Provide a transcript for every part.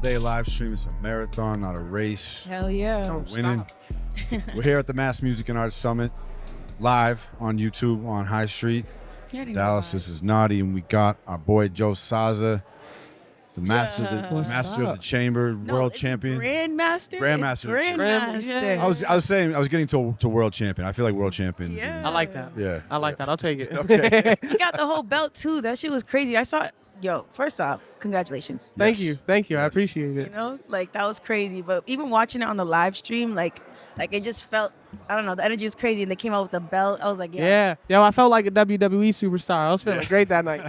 all-day live stream. It's a marathon, not a race. Hell yeah. Don't Winning. stop. We're here at the Mass Music and Arts Summit, live on YouTube on High Street, Dallas. This is Naughty, and we got our boy Joe Saza, the master, master of the chamber, world champion. Grandmaster? Grandmaster. Grandmaster. Yeah. I was saying I was getting to world champion. I feel like world champions. Yeah. I like that. Yeah. I like that. I'll take it. Okay. He got the whole belt too. That shit was crazy. I saw it. Yo, first off, congratulations. Thank Yes. you. Thank you. I Yes. appreciate You it. know, like that was crazy. But even watching it on the live stream, like it just felt, I don't know, the energy was crazy. And they came out with the belt. I was like, Yeah. Yo, I felt like a WWE superstar. I was feeling great that night.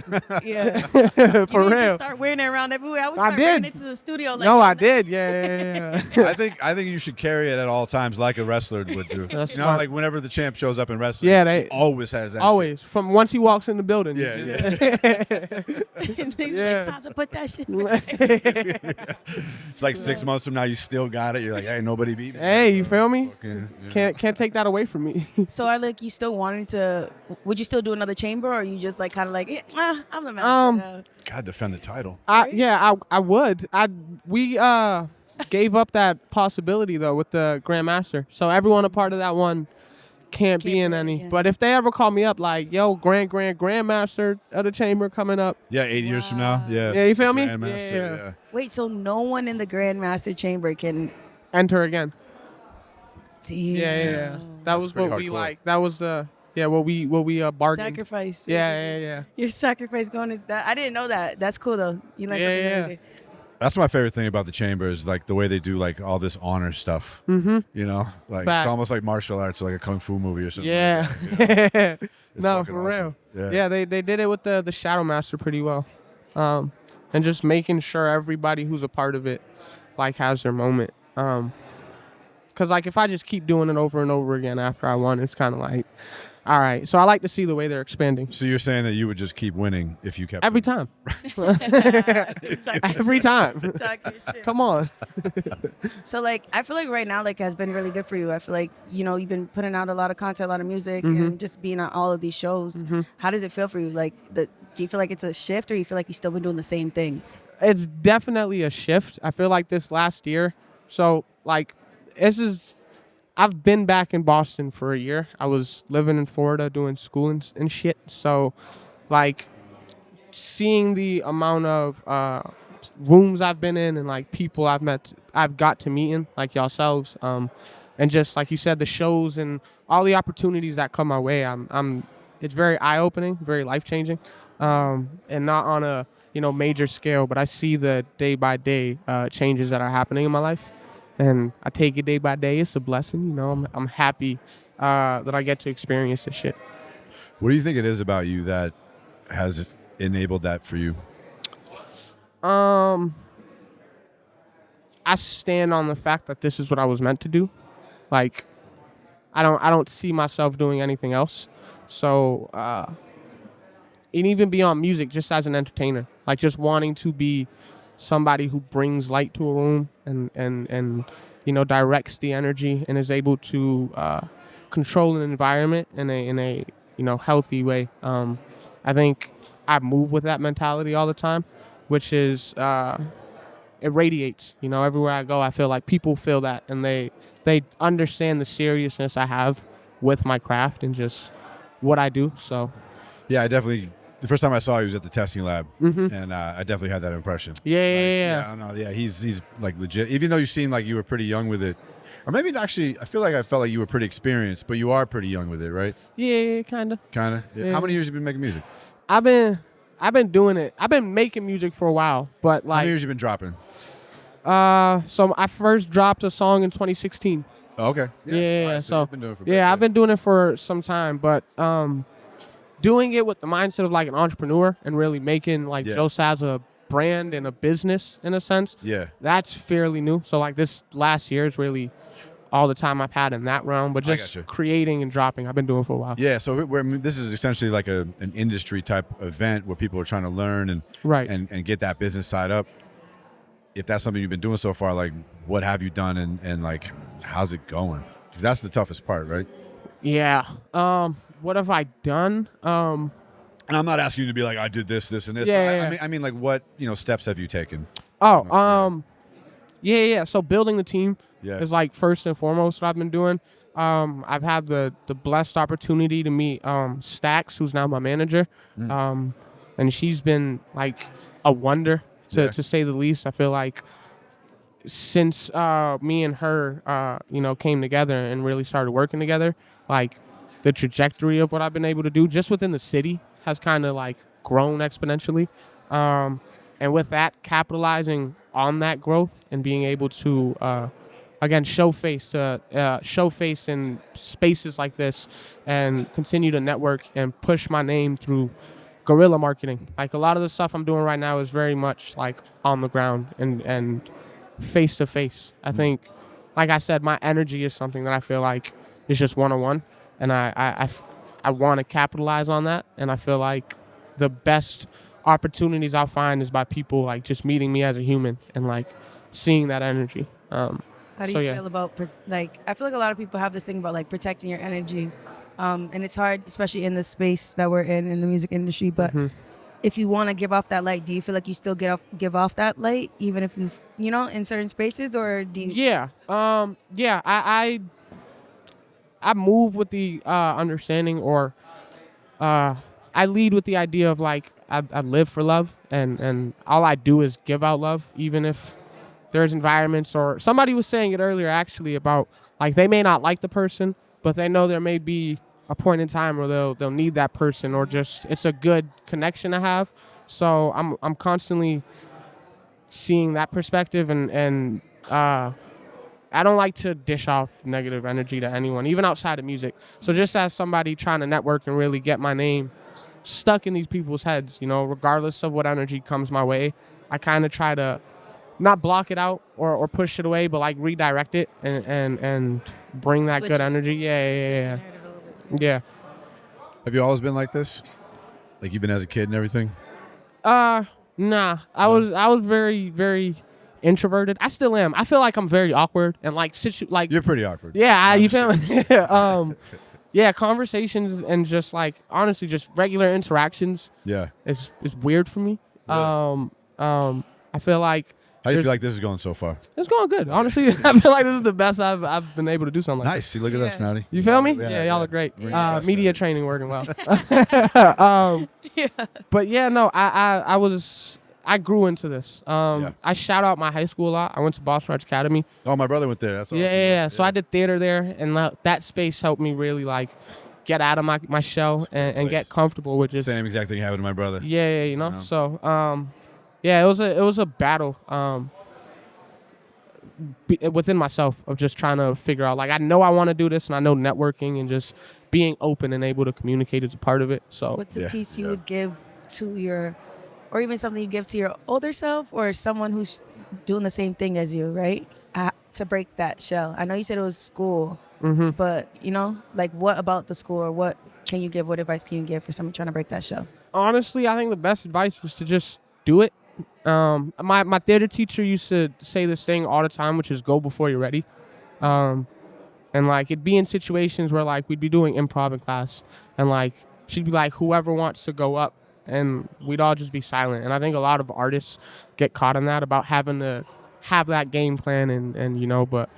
yeah. For You didn't real. just start wearing it around everywhere. I would I start wearing did. it to the studio. Like, No, yo, I did. Yeah. I think you should carry it at all times, like a wrestler would do. That's You know, smart. like whenever the champ shows up in wrestling, Yeah, he always has that. Always. From once he walks in the building. Yeah, And he's Yeah. like, Saza, put that shit. Shit. It's like 6 months from now, you still got it. You're like, hey, nobody beat me. Hey, you feel me? Yeah. Can't take that away from me. So are like you still wanting to? Would you still do another chamber, or are you just like kind of like, I'm the master now? God, defend the title. I would. We gave up that possibility though with the Grandmaster. So everyone a part of that one can't be in do it any. again. But if they ever call me up like, yo, Grandmaster of the chamber coming up. Yeah, 8 years from now. Yeah. Yeah, you feel me? Grandmaster, Yeah. Wait, so no one in the Grandmaster chamber can? Enter again. Damn. Yeah. That That's was pretty what we hardcore. like. That was the what we bargained. Sacrifice. Yeah. Your sacrifice going to that. I didn't know that. That's cool though. You learned something new Yeah. today. That's my favorite thing about the chamber is like the way they do like all this honor stuff. Mm-hmm. You know, like Fact. it's almost like martial arts, or like a kung fu movie or something. Yeah. Like that, you know? It's No, fucking for awesome. real. Yeah. They did it with the Shadow Master pretty well. And just making sure everybody who's a part of it like has their moment. Cause like if I just keep doing it over and over again after I won, it's kind of like, all right. So I like to see the way they're expanding So you're saying that you would just keep winning if you kept every it? time. Talk your Every shit. time. Talk your shit. Come on. So like I feel like right now like has been really good for you. I feel like you've been putting out a lot of content, a lot of music, and just being on all of these shows. How does it feel for you? Like do you feel like it's a shift, or you feel like you've still been doing the same thing? It's definitely a shift. I feel like this last year. So like I've been back in Boston for a year. I was living in Florida doing school and shit. So like seeing the amount of rooms I've been in and like people I've got to meet in, like yourselves, and just like you said, the shows and all the opportunities that come my way, it's very eye-opening, very life-changing, and not on a major scale, but I see the day-by-day changes that are happening in my life. And I take it day by day. It's a blessing, I'm happy that I get to experience this shit. What do you think it is about you that has enabled that for you? I stand on the fact that this is what I was meant to do. Like, I don't see myself doing anything else. So, and even beyond music, just as an entertainer, like just wanting to be somebody who brings light to a room and directs the energy and is able to control an environment in a healthy way. I think I move with that mentality all the time, which is it radiates. Everywhere I go, I feel like people feel that, and they understand the seriousness I have with my craft and just what I do. So Yeah, the first time I saw you was at the testing lab, and I definitely had that impression. Yeah. I don't know. Yeah, he's like legit. Even though you seem like you were pretty young with it, or maybe actually, I felt like you were pretty experienced, but you are pretty young with it, right? Yeah, kind of. Kind of. Yeah. Yeah. How many years have you been making music? I've been doing it. I've been making music for a while, but How like many years have you been dropping? so I first dropped a song in 2016. Oh, okay. Yeah, All right, so you've been doing it for a bit, yeah, I've been doing it for some time, but doing it with the mindset of like an entrepreneur and really making like Yeah. Joe Saza a brand and a business in a sense. Yeah. That's fairly new. So like this last year is really all the time I've had in that realm, but I just gotcha. creating and dropping, I've been doing for a while. Yeah, so this is essentially like an industry type event where people are trying to learn and Right. and get that business side up. If that's something you've been doing so far, like what have you done and like how's it going? 'Cause that's the toughest part, right? Yeah. What have I done? And I'm not asking you to be like, I did this, and this. Yeah, but yeah. I mean, like what steps have you taken? Yeah. So building the team Yeah. is like first and foremost what I've been doing. I've had the blessed opportunity to meet Stax, who's now my manager, and she's been like a wonder to say the least. I feel like since me and her, came together and really started working together, like the trajectory of what I've been able to do just within the city has kind of like grown exponentially. And with that, capitalizing on that growth and being able to, again, show face in spaces like this and continue to network and push my name through guerrilla marketing. Like a lot of the stuff I'm doing right now is very much like on the ground and face to face. I think, like I said, my energy is something that I feel like is just one-on-one, and I want to capitalize on that. And I feel like the best opportunities I'll find is by people like just meeting me as a human and like seeing that energy. How do you feel about like? I feel like a lot of people have this thing about like protecting your energy, and it's hard, especially in the space that we're in the music industry. But if you want to give off that light, do you feel like you still give off that light, even if you in certain spaces, or do you? Yeah. I move with the understanding, or I lead with the idea of like I live for love, and all I do is give out love, even if there's environments, or somebody was saying it earlier actually about like they may not like the person, but they know there may be a point in time where they'll need that person, or just it's a good connection to have. So I'm constantly seeing that perspective, and I don't like to dish off negative energy to anyone, even outside of music. So just as somebody trying to network and really get my name stuck in these people's heads, regardless of what energy comes my way, I kind of try to not block it out or push it away, but like redirect it and bring that good energy. Yeah. Have you always been like this? Like you've been as a kid and everything? Nah. I was very, very introverted. I still am. I feel like I'm very awkward and like you're pretty awkward. Yeah, you feel me? Yeah, conversations and just like honestly just regular interactions. Yeah. Is weird for me. Really? I feel like how do you feel like this is going so far? It's going good. Honestly, I feel like this is the best I've been able to do something like nice. See, look at us, Snotty. You feel me? Yeah, y'all look great. Media training working well. But yeah, no, I grew into this. I shout out my high school a lot. I went to Boston Arts Academy. Oh, my brother went there. That's awesome. Yeah. So I did theater there, and that space helped me really like get out of my shell and get comfortable with just same exact thing happened to my brother. Yeah. So yeah, it was a battle within myself of just trying to figure out, like, I know I want to do this, and I know networking and just being open and able to communicate is a part of it. So what's a piece you would give to your, or even something you give to your older self, or someone who's doing the same thing as you, right? To break that shell. I know you said it was school, but like what about the school, or what advice can you give for someone trying to break that shell? Honestly, I think the best advice is to just do it. My theater teacher used to say this thing all the time, which is go before you're ready. And like it'd be in situations where like we'd be doing improv in class, and like she'd be like, whoever wants to go up, and we'd all just be silent. And I think a lot of artists get caught in that, about having to have that game plan but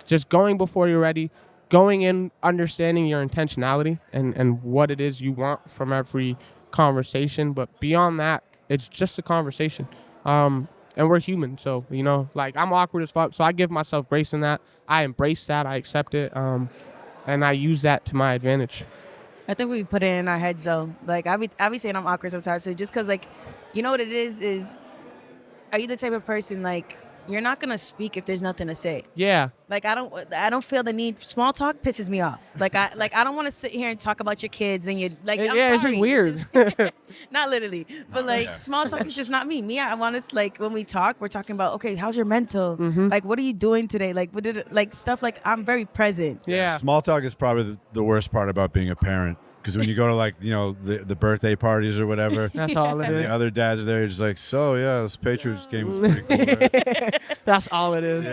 just going before you're ready, going in understanding your intentionality and what it is you want from every conversation. But beyond that, it's just a conversation. And we're human, so, like I'm awkward as fuck, so I give myself grace in that. I embrace that, I accept it, and I use that to my advantage. I think we put it in our heads, though. Like, I be saying I'm awkward sometimes, so just because, like, you know what it is, are you the type of person, like, you're not going to speak if there's nothing to say? Yeah. Like, I don't feel the need. Small talk pisses me off. Like, I don't want to sit here and talk about your kids and you, like, I'm sorry. It's just weird. Not literally. But, like, small talk is just not me. I want to, like, when we talk, we're talking about, okay, how's your mental? Like, what are you doing today? Like, stuff like, I'm very present. Yeah. Small talk is probably the worst part about being a parent. Because when you go to like, you know, the birthday parties or whatever, That's all it and is. the other dads are there, you're just like, so yeah, this Patriots game was pretty cool. Right? That's all it is.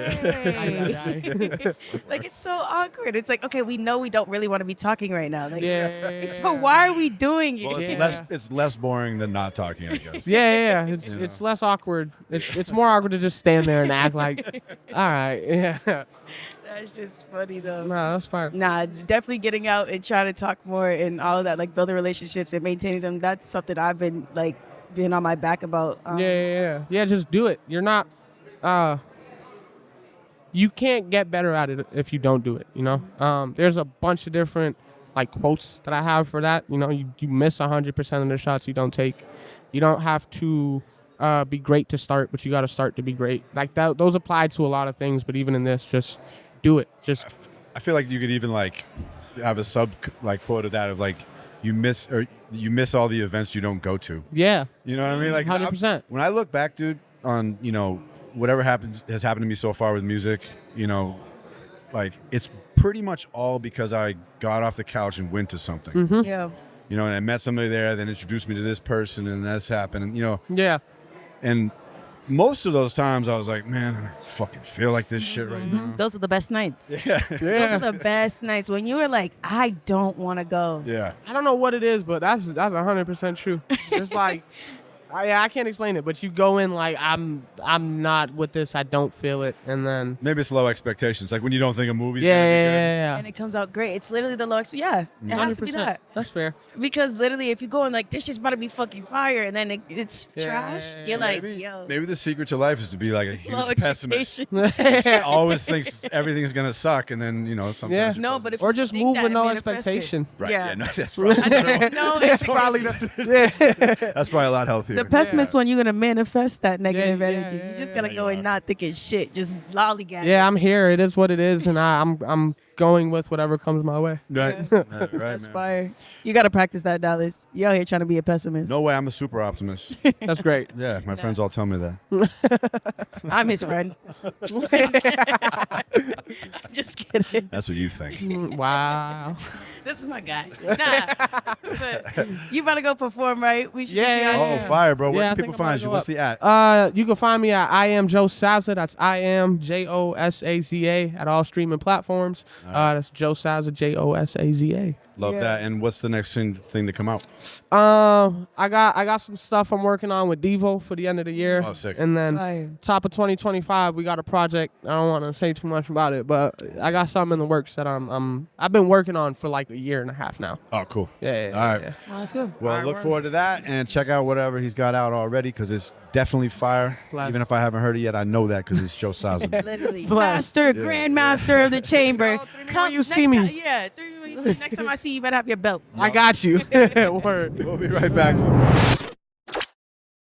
Like it's so awkward. It's like, okay, we know we don't really want to be talking right now. Like, Yeah. so why are we doing it? Well, Yeah. it's less boring than not talking, I guess. Yeah. It's less awkward. It's more awkward to just stand there and act like, all right, yeah. That shit's funny though. No, that's fine. Nah, definitely getting out and trying to talk more and all of that, like building relationships and maintaining them. That's something I've been like being on my back about. Yeah. Just do it. You're not. You can't get better at it if you don't do it. You know. There's a bunch of different like quotes that I have for that. You know, you miss 100% of the shots you don't take. You don't have to be great to start, but you got to start to be great. Like that. Those apply to a lot of things, but even in this, just do it. Just. I feel like you could even like have a sub like quote of that of like you miss all the events you don't go to. Yeah. You know what I mean? Like 100%. When I look back, dude, on, you know, whatever has happened to me so far with music, you know, like it's pretty much all because I got off the couch and went to something. Mm-hmm. Yeah. You know, and I met somebody there, then introduced me to this person, and that's happened. And, you know, Yeah. and most of those times I was like, man, I fucking feel like this shit right now. Those are the best nights. Yeah. Those are the best nights when you were like, I don't want to go. Yeah. I don't know what it is, but that's 100% true. It's like, I can't explain it, but you go in like I'm not with this. I don't feel it, and then Maybe it's low expectations. Like when you don't think a movie's yeah, gonna be good. yeah. And it comes out great. It's literally the low Yeah, it has to be 100%. that. That's fair. Because literally, if you go in like, this shit's about to be fucking fire, and then it's Yeah, trash, yeah, you're yeah. like, Maybe, yo, maybe the secret to life is to be like a huge low pessimist. expectation. Always thinks everything's gonna suck, and then, you know, sometimes Yeah. it No, doesn't. but if Or you just think move that with and no manifest it. expectation. right, yeah. yeah, no, that's probably No, It's probably that's probably a lot healthier. the pessimist one. You're gonna manifest that negative yeah, energy. yeah, You just yeah. gotta Yeah, go you in are. not thinking shit, just lollygag. Yeah, I'm here. It is what it is, and I'm going with whatever comes my way. Right, Yeah. right, That's man. fire. You gotta practice that, Dallas. You out here trying to be a pessimist. No way, I'm a super optimist. That's great. Yeah, my friends all tell me that. I'm his friend. Just kidding. That's what you think. Wow. This is my guy. Nah. But you about to go perform, right? We should get you Yeah, out Oh, here. fire, bro. Where Yeah, I can think people I'm find gonna you? go What's up. the at? You can find me at CHamber Jo Saza. That's CHamber at all streaming platforms. That's Joe Saza, JOSAZA. Love Yeah. that. And what's the next thing to come out? I got some stuff I'm working on with Devo for the end of the year. Oh, sick. And then Fire. top of 2025, we got a project. I don't want to say too much about it, but I got something in the works that I've been working on for like a year and a half now. Oh, cool. Yeah. All right. yeah. Well, that's good. Well, look forward to that and check out whatever he's got out already because it's definitely fire. Bless. Even if I haven't heard it yet, I know that because it's Joe Saza. Literally. Bless. Master, grandmaster of the chamber. when you see me. Yeah, 3 when you see me. Next time I see you, you better have your belt. I got you. Word. We'll be right back.